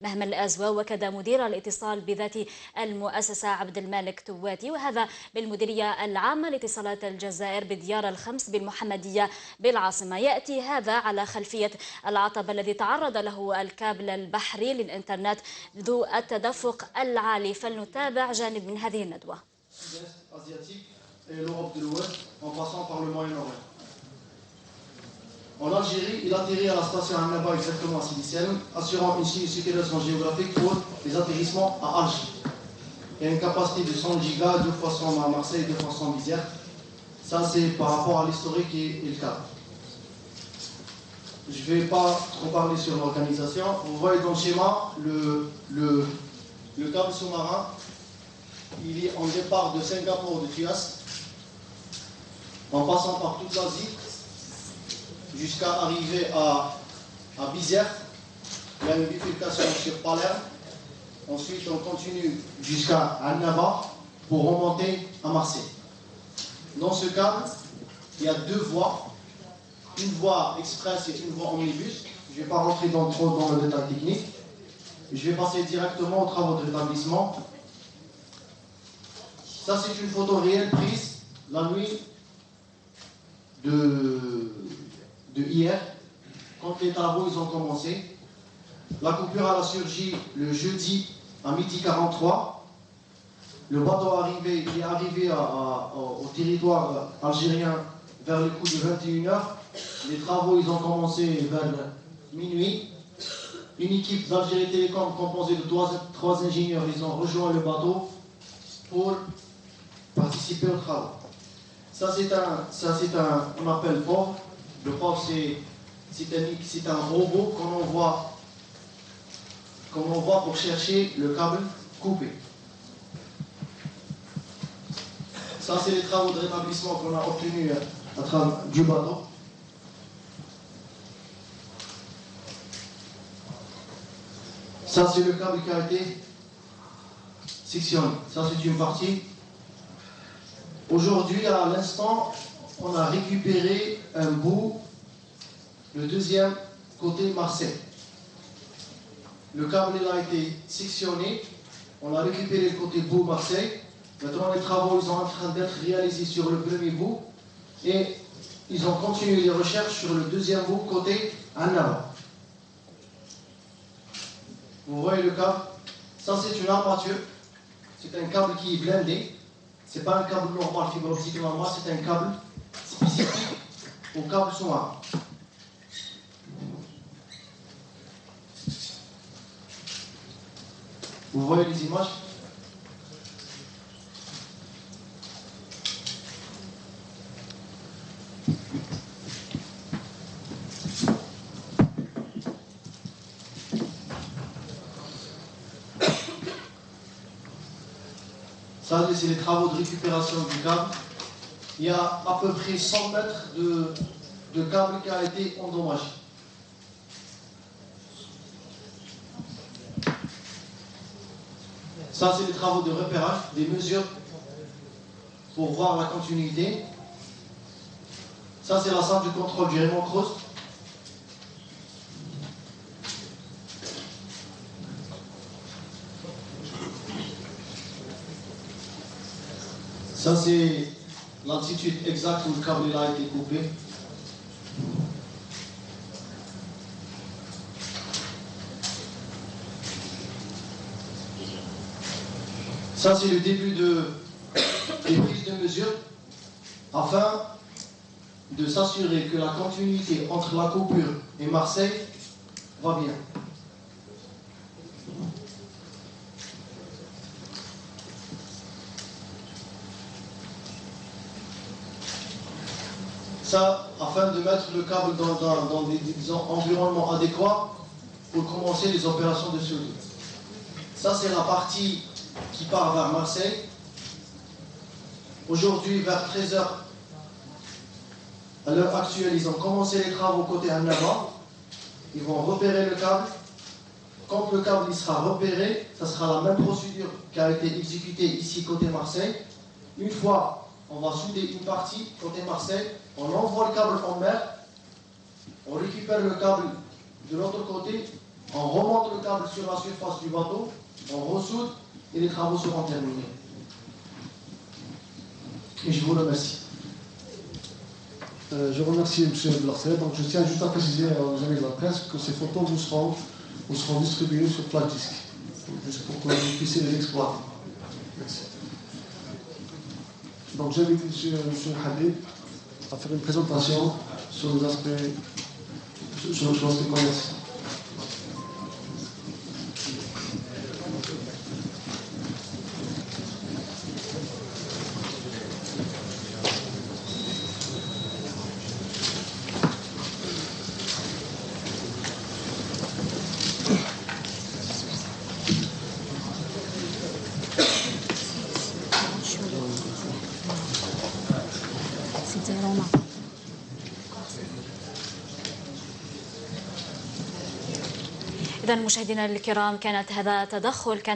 مهمل الأزوا وكذا مدير الاتصال بذات المؤسسة عبد المالك تواتي، وهذا بالمديرية العامة لاتصالات الجزائر بديار الخمس بالمحمدية بالعاصمة. يأتي هذا على خلفية العطب الذي تعرض له الكابل البحري للإنترنت ذو التدفق العالي. فلنتابع جانب من هذه الندوة. En Algérie, il atterrit à la station Annaba exactement à Sidi-Selm, assurant une sécurisation géographique pour les atterrissements à Alger. Il y a une capacité de 100 gigas, 2 fois 100 à Marseille, 2 fois 100 Bizerte. Ça, c'est par rapport à l'historique et le cadre. Je ne vais pas trop parler sur l'organisation. Vous voyez dans le schéma, le câble sous-marin, il est en départ de Singapour, de Tuas, en passant par toute l'Asie, jusqu'à arriver à Bizerte. Il y a une bifurcation sur Palerme. Ensuite, on continue jusqu'à Annaba pour remonter à Marseille. Dans ce câble, il y a 2 voies. Une voie express et une voie omnibus. Je ne vais pas rentrer trop dans le détail technique. Je vais passer directement aux travaux de rétablissement. Ça, c'est une photo réelle prise la nuit de hier, quand les travaux ils ont commencé. La coupure a surgi le jeudi à 12h43. Le bateau est arrivé au territoire algérien vers le coup de 21h. Les travaux ils ont commencé vers minuit. Une équipe d'Algérie Télécom composée de 3 ingénieurs, ils ont rejoint le bateau pour participer aux travaux. Ça c'est un appel fort. Le POV, c'est un robot qu'on envoie pour chercher le câble coupé. Ça, c'est les travaux de rétablissement qu'on a obtenus à travers du bateau. Ça, c'est le câble qui a été sectionné. Ça, c'est une partie. Aujourd'hui, à l'instant, on a récupéré un bout, le deuxième côté Marseille. Le câble a été sectionné, on a récupéré le côté bout Marseille. Maintenant les travaux sont en train d'être réalisés sur le premier bout et ils ont continué les recherches sur le deuxième bout côté Annaba. Vous voyez le câble, ça c'est une armature, c'est un câble qui est blindé. Ce n'est pas un câble normal, fibre optique normal, c'est un câble spécifique au câble sous-marin. Vous voyez les images? Ça, c'est les travaux de récupération du câble. Il y a à peu près 100 mètres de câble qui a été endommagé. Ça, c'est les travaux de repérage, des mesures pour voir la continuité. Ça, c'est la salle du contrôle du Raymond Cross. Ça, c'est l'altitude exacte où le câble a été coupé. Ça, c'est le début des prises de mesure afin de s'assurer que la continuité entre la coupure et Marseille va bien. Ça, afin de mettre le câble dans des environnements adéquats pour commencer les opérations de soudure. Ça, c'est la partie qui part vers Marseille. Aujourd'hui, vers 13h, à l'heure actuelle, ils ont commencé les travaux côté Annaba. Ils vont repérer le câble. Quand le câble il sera repéré, ça sera la même procédure qui a été exécutée ici côté Marseille. Une fois, on va souder une partie côté Marseille, on envoie le câble en mer, on récupère le câble de l'autre côté on remonte le câble sur la surface du bateau, on ressoude et les travaux seront terminés. Et je vous remercie. Je remercie M. Blarset. Donc je tiens juste à préciser aux amis de la presse que ces photos vous seront distribuées sur flash disk, juste pour que vous puissiez les exploiter. Merci. Donc j'invite M. Habib à faire une présentation sur les aspects commerciaux. إذا مشاهدينا الكرام كان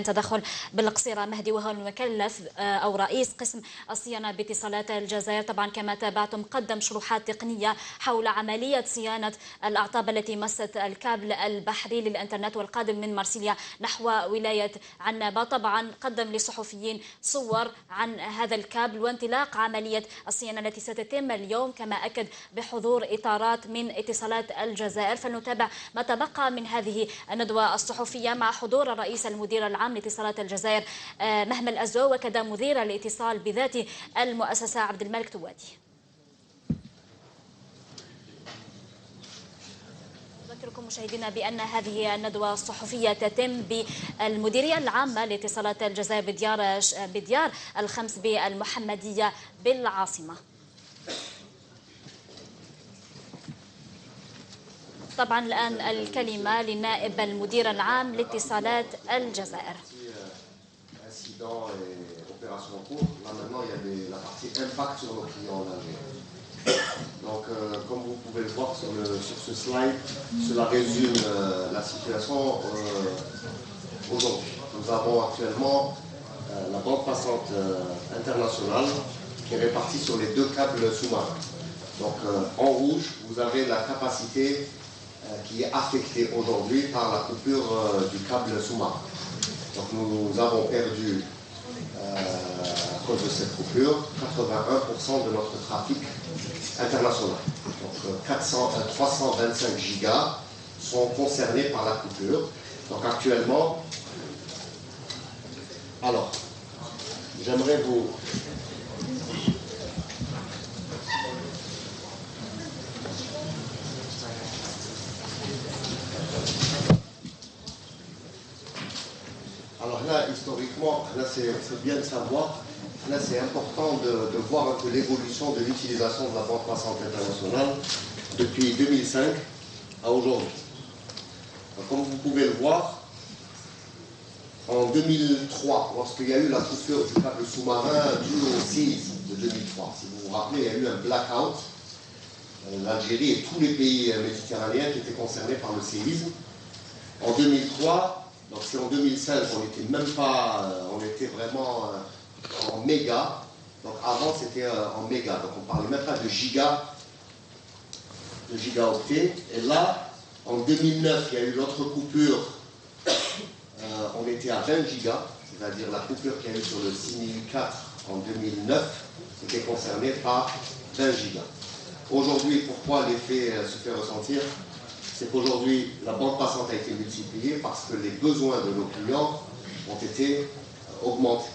تدخل بالقصيرة مهدي، وهو المكلف أو رئيس قسم الصيانة باتصالات الجزائر. طبعا كما تابعتم قدم شروحات تقنية حول عملية صيانة الأعطاب التي مست الكابل البحري للإنترنت والقادم من مرسيليا نحو ولاية عنابة. طبعا قدم للصحفيين صور عن هذا الكابل وانطلاق عملية الصيانة التي ستتم اليوم، كما أكد بحضور إطارات من اتصالات الجزائر. فلنتابع ما تبقى من هذه الندوة الصحفية مع حضور الرئيس المدير العام لاتصالات الجزائر مهمل أزو، وكذا مدير الاتصال بذات المؤسسة عبد الملك تواتي. أذكركم مشاهدينا بأن هذه الندوة الصحفية تتم بالمديرية العامة لاتصالات الجزائر بديار الخمس بالمحمدية بالعاصمة. طبعا الآن الكلمة لنائب المدير العام لاتصالات الجزائر. Donc, comme vous pouvez le voir sur ce slide, cela résume la situation aujourd'hui. Nous avons actuellement la bande passante internationale qui est répartie sur les deux câbles sous-marins. Donc, en rouge, vous avez la capacité qui est affectée aujourd'hui par la coupure du câble sous-marin. Donc, nous avons perdu, à cause de cette coupure, 81% de notre trafic international. Donc 325 gigas sont concernés par la coupure. Donc actuellement, alors, j'aimerais vous... Alors là, historiquement, là c'est bien de savoir. Là, c'est important de voir un peu l'évolution de l'utilisation de la bande passante internationale depuis 2005 à aujourd'hui. Comme vous pouvez le voir, en 2003, lorsqu'il y a eu la coupure du câble sous-marin dû au séisme de 2003, si vous vous rappelez, il y a eu un blackout. L'Algérie et tous les pays méditerranéens qui étaient concernés par le séisme. En 2003, donc c'est en 2005, on n'était même pas, on était vraiment en méga. Donc avant c'était en méga, donc on ne parlait même pas de gigaoctets. Et là, en 2009, il y a eu l'autre coupure, on était à 20 gigas, c'est-à-dire la coupure qu'il y a eu sur le 6004 en 2009, c'était concerné par 20 gigas. Aujourd'hui, pourquoi l'effet se fait ressentir? C'est qu'aujourd'hui, la bande passante a été multipliée parce que les besoins de nos clients ont été augmentés.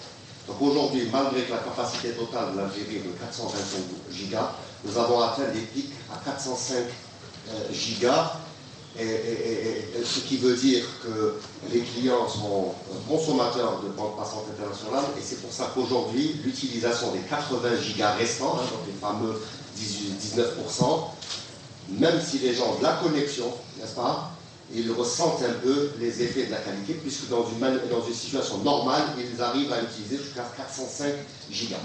Donc aujourd'hui, malgré que la capacité totale de l'Algérie est de 425 gigas, nous avons atteint des pics à 405 gigas, et ce qui veut dire que les clients sont consommateurs de bande passante internationale, et c'est pour ça qu'aujourd'hui, l'utilisation des 80 gigas restants, donc les fameux 19%, même si les gens ont de la connexion, n'est-ce pas, ils ressentent un peu les effets de la qualité, puisque dans une situation normale, ils arrivent à utiliser jusqu'à 405 gigas.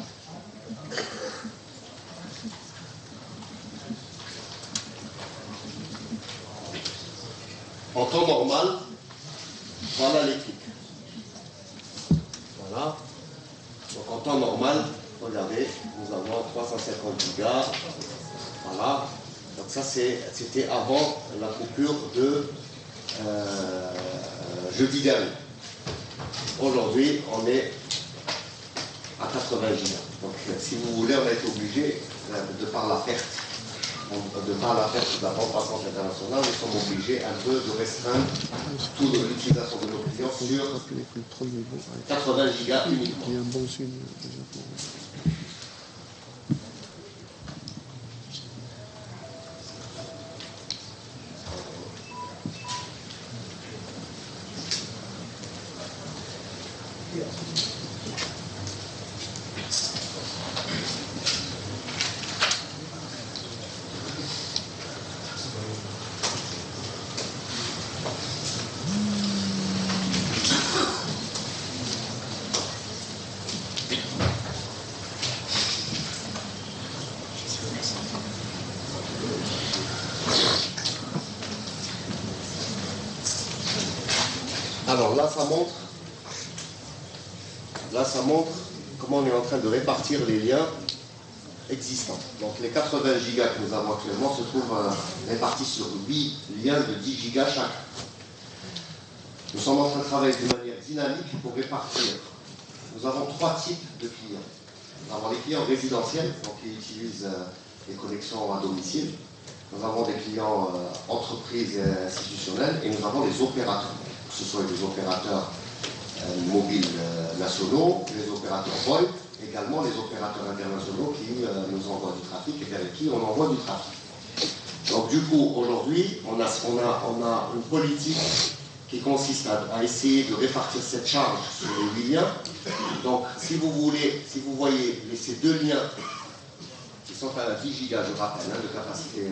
En temps normal, voilà les pics. Voilà. Donc en temps normal, regardez, nous avons 350 gigas. Voilà. Donc ça, c'était avant la coupure de jeudi dernier. Aujourd'hui, on est à 80 gigas. Donc, si vous voulez, on a été obligé, de par la perte de la bande passante internationale, nous sommes obligés un peu de restreindre toute l'utilisation de nos clients sur 80 gigas uniquement. Il y a un bon signe déjà pour... Alors là, ça montre comment on est en train de répartir les liens existants. Donc les 80 gigas que nous avons actuellement se trouvent répartis sur 8 liens de 10 gigas chacun. Nous sommes en train de travailler d'une manière dynamique pour répartir. Nous avons 3 types de clients. Nous avons les clients résidentiels, donc qui utilisent les connexions à domicile. Nous avons des clients entreprises et institutionnels, et nous avons les opérateurs, que ce soit des opérateurs mobiles nationaux, les opérateurs VoIP, également les opérateurs internationaux qui nous envoient du trafic et vers qui on envoie du trafic. Donc du coup, aujourd'hui, on a une politique qui consiste à essayer de répartir cette charge sur les 8 liens. Donc si vous voyez ces 2 liens qui sont à 10 gigas, je rappelle, de capacité,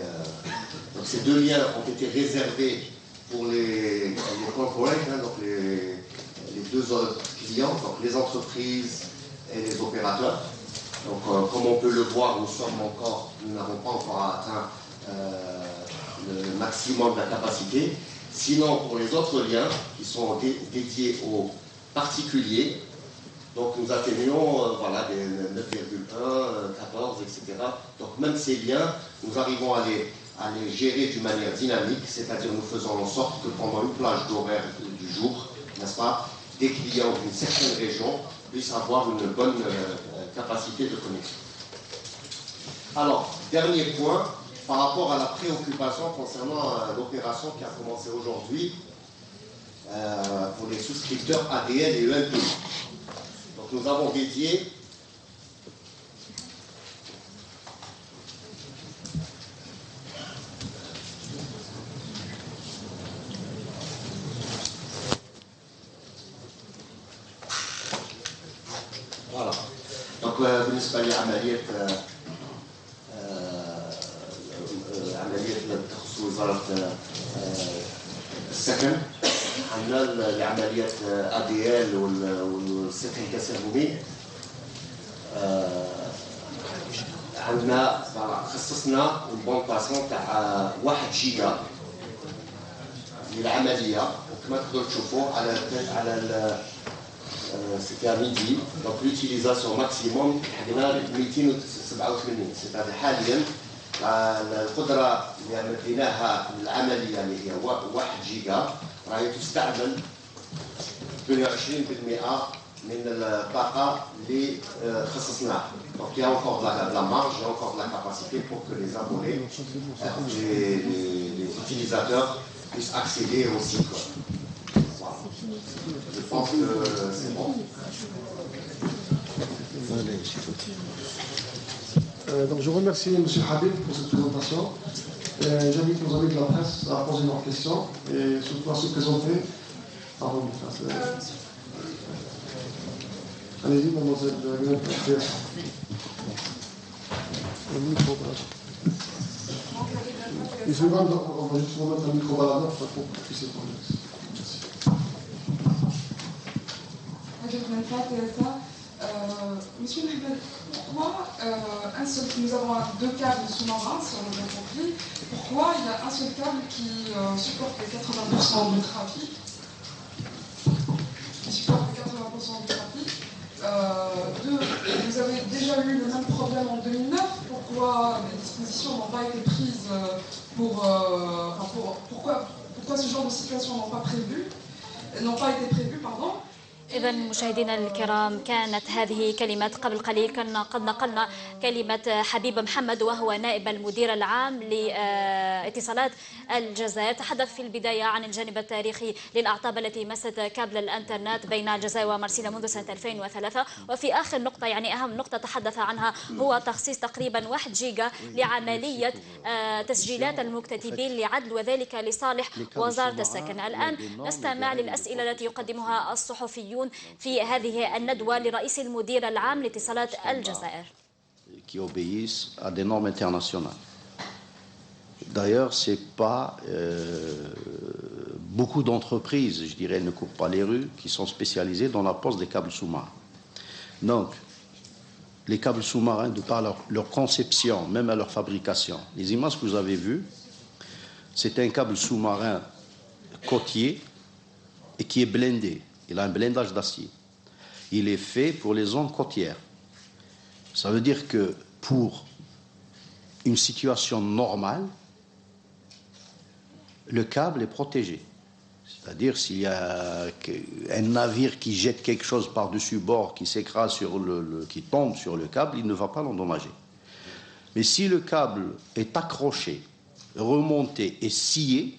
donc ces 2 liens ont été réservés pour les corporates, donc les 2 autres clients, donc les entreprises et les opérateurs. Donc comme on peut le voir, nous n'avons pas encore atteint le maximum de la capacité. Sinon, pour les autres liens qui sont dédiés aux particuliers, donc nous atteignons des 9,1, 14, etc. Donc même ces liens, nous arrivons à les gérer d'une manière dynamique, c'est-à-dire nous faisons en sorte que pendant une plage d'horaire du jour, n'est-ce pas, des clients d'une certaine région puissent avoir une bonne capacité de connexion. Alors, dernier point, par rapport à la préoccupation concernant l'opération qui a commencé aujourd'hui pour les souscripteurs ADL et ENP. Donc nous avons dédié voilà. Donc بالنسبة لعملية اللي تخص وزارة السكن، عندنا لعملية ADL والسكن التساهمي، عندنا خصصنا البون باسون تاع 1 جيجا للعملية، وكما تقدروا تشوفوا على c'était à midi, donc l'utilisation maximum حقنا 287، c'est-à-dire حاليا القدرة اللي مديناها للعملية اللي هي 1 جيجا راهي تستعمل 22% من الطاقة اللي خصصناها. Donc il y a encore de la marge, il y a encore de la capacité pour que les abonnés, les utilisateurs puissent accéder au site. Voilà. Je pense que c'est bon. Donc je remercie M. Habib pour cette présentation. J'invite nos amis de la presse à poser leurs questions et surtout à se présenter. Pardon, allez-y, mademoiselle. Le micro, une seconde, on va juste remettre un micro baladeur pour que vous puissiez parler. Monsieur Mohamed, pourquoi nous avons 2 câbles sous-marins, si on a bien compris, pourquoi il y a un seul câble qui supporte les 80% du trafic, vous avez déjà eu le même problème en 2009, pourquoi les dispositions n'ont pas été prises pourquoi pourquoi ce genre de situation n'ont pas été prévues, pardon. إذا مشاهدينا الكرام، كانت هذه كلمات قبل قليل كنا قد نقلنا كلمة حبيب محمد وهو نائب المدير العام لاتصالات الجزائر. تحدث في البداية عن الجانب التاريخي للأعطاب التي مست كابل الإنترنت بين الجزائر ومرسيليا منذ سنة 2003. وفي آخر نقطة، يعني أهم نقطة تحدث عنها، هو تخصيص تقريبا 1 جيجا لعملية تسجيلات المكتتبين لعدل، وذلك لصالح وزارة السكن. الآن نستمع للأسئلة التي يقدمها الصحفيون في هذه الندوة لرئيس المدير العام لاتصالات الجزائر. Qui obéissent à des normes internationales. D'ailleurs, c'est pas beaucoup d'entreprises, je dirais, ne courent pas les rues, qui sont spécialisées dans la pose des câbles sous-marins. Donc, les câbles sous-marins, de par leur conception, même à leur fabrication, les images que vous avez vues, c'est un câble sous-marin côtier et qui est blindé. Il a un blindage d'acier. Il est fait pour les zones côtières. Ça veut dire que pour une situation normale, le câble est protégé. C'est-à-dire s'il y a un navire qui jette quelque chose par-dessus bord, qui s'écrase qui tombe sur le câble, il ne va pas l'endommager. Mais si le câble est accroché, remonté et scié,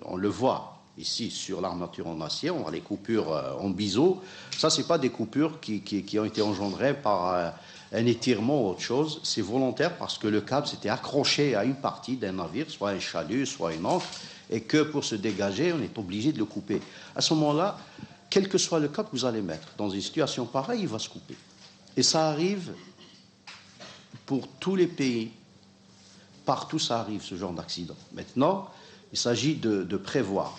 on le voit ici sur l'armature en acier, on a les coupures en biseau. Ça, ce n'est pas des coupures qui ont été engendrées par un étirement ou autre chose. C'est volontaire parce que le câble s'était accroché à une partie d'un navire, soit un chalut, soit une ancre, et que pour se dégager, on est obligé de le couper. À ce moment-là, quel que soit le câble que vous allez mettre, dans une situation pareille, il va se couper. Et ça arrive pour tous les pays. Partout, ça arrive, ce genre d'accident. Maintenant, il s'agit de prévoir.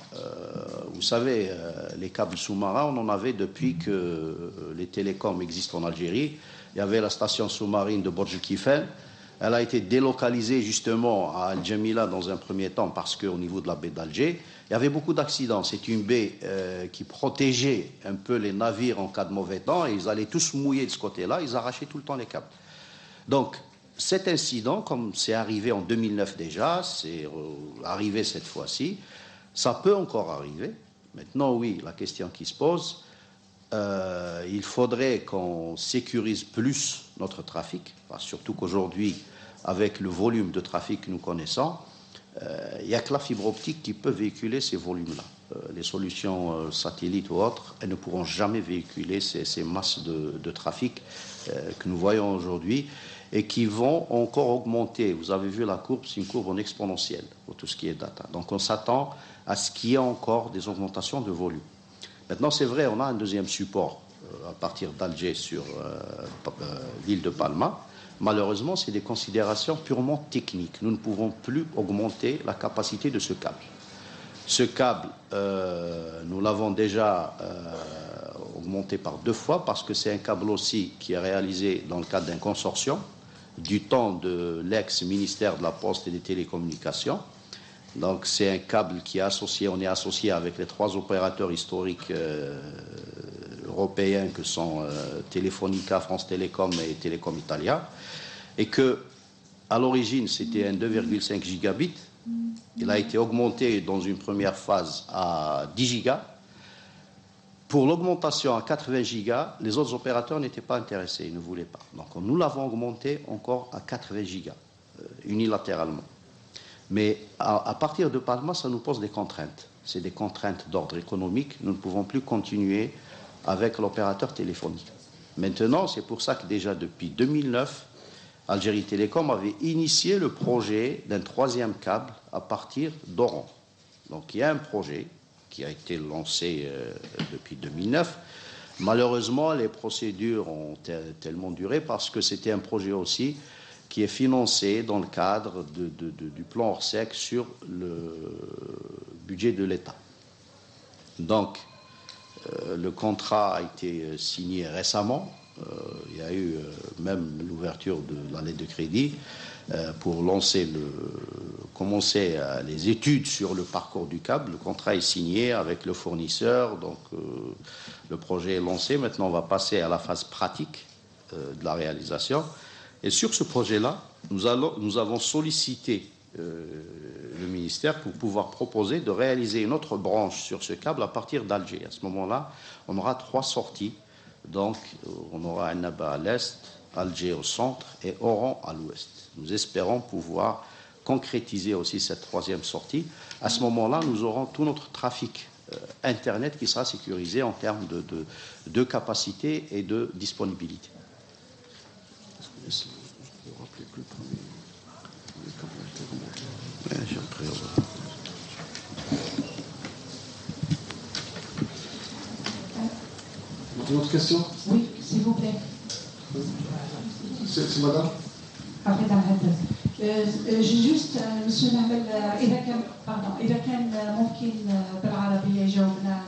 Vous savez, les câbles sous-marins, on en avait depuis que les télécoms existent en Algérie. Il y avait la station sous-marine de Bodj Kifen. Elle a été délocalisée justement à Al Jamila dans un premier temps parce qu'au niveau de la baie d'Alger, il y avait beaucoup d'accidents. C'est une baie qui protégeait un peu les navires en cas de mauvais temps et ils allaient tous mouiller de ce côté-là. Ils arrachaient tout le temps les câbles. Donc, cet incident, comme c'est arrivé en 2009 déjà, c'est arrivé cette fois-ci, ça peut encore arriver. Maintenant, oui, la question qui se pose, il faudrait qu'on sécurise plus notre trafic, surtout qu'aujourd'hui, avec le volume de trafic que nous connaissons, il n'y a que la fibre optique qui peut véhiculer ces volumes-là. Les solutions satellites ou autres, elles ne pourront jamais véhiculer ces masses de trafic que nous voyons aujourd'hui, et qui vont encore augmenter. Vous avez vu la courbe, c'est une courbe en exponentielle pour tout ce qui est data. Donc on s'attend à ce qu'il y ait encore des augmentations de volume. Maintenant, c'est vrai, on a un deuxième support à partir d'Alger sur l'île de Palma. Malheureusement, c'est des considérations purement techniques. Nous ne pouvons plus augmenter la capacité de ce câble. Ce câble, nous l'avons déjà augmenté par 2 fois parce que c'est un câble aussi qui est réalisé dans le cadre d'un consortium du temps de l'ex-ministère de la Poste et des Télécommunications. Donc c'est un câble qui est associé, on est associé avec les 3 opérateurs historiques européens que sont Telefonica, France Télécom et Telecom Italia, et que à l'origine c'était un 2,5 gigabits. Il a été augmenté dans une première phase à 10 gigas. Pour l'augmentation à 80 gigas, les autres opérateurs n'étaient pas intéressés, ils ne voulaient pas. Donc nous l'avons augmenté encore à 80 gigas, unilatéralement. Mais à partir de Palma, ça nous pose des contraintes. C'est des contraintes d'ordre économique. Nous ne pouvons plus continuer avec l'opérateur téléphonique. Maintenant, c'est pour ça que déjà depuis 2009, Algérie Télécom avait initié le projet d'un 3e câble à partir d'Oran. Donc il y a un projet qui a été lancé depuis 2009. Malheureusement, les procédures ont tellement duré parce que c'était un projet aussi qui est financé dans le cadre du plan Orsec sur le budget de l'État. Donc, le contrat a été signé récemment. Il y a eu même l'ouverture de la lettre de crédit pour commencer les études sur le parcours du câble. Le contrat est signé avec le fournisseur, donc le projet est lancé. Maintenant, on va passer à la phase pratique de la réalisation. Et sur ce projet-là, nous avons sollicité le ministère pour pouvoir proposer de réaliser une autre branche sur ce câble à partir d'Alger. À ce moment-là, on aura 3 sorties. Donc, on aura Annaba à l'est, Alger au centre et Oran à l'ouest. Nous espérons pouvoir concrétiser aussi cette 3e sortie. À ce moment-là, nous aurons tout notre trafic Internet qui sera sécurisé en termes de capacité et de disponibilité. Une autre question? Oui, s'il vous plaît. C'est madame? Après j'ai juste monsieur نعمل إذا كان ممكن بالعربية يجاوبنا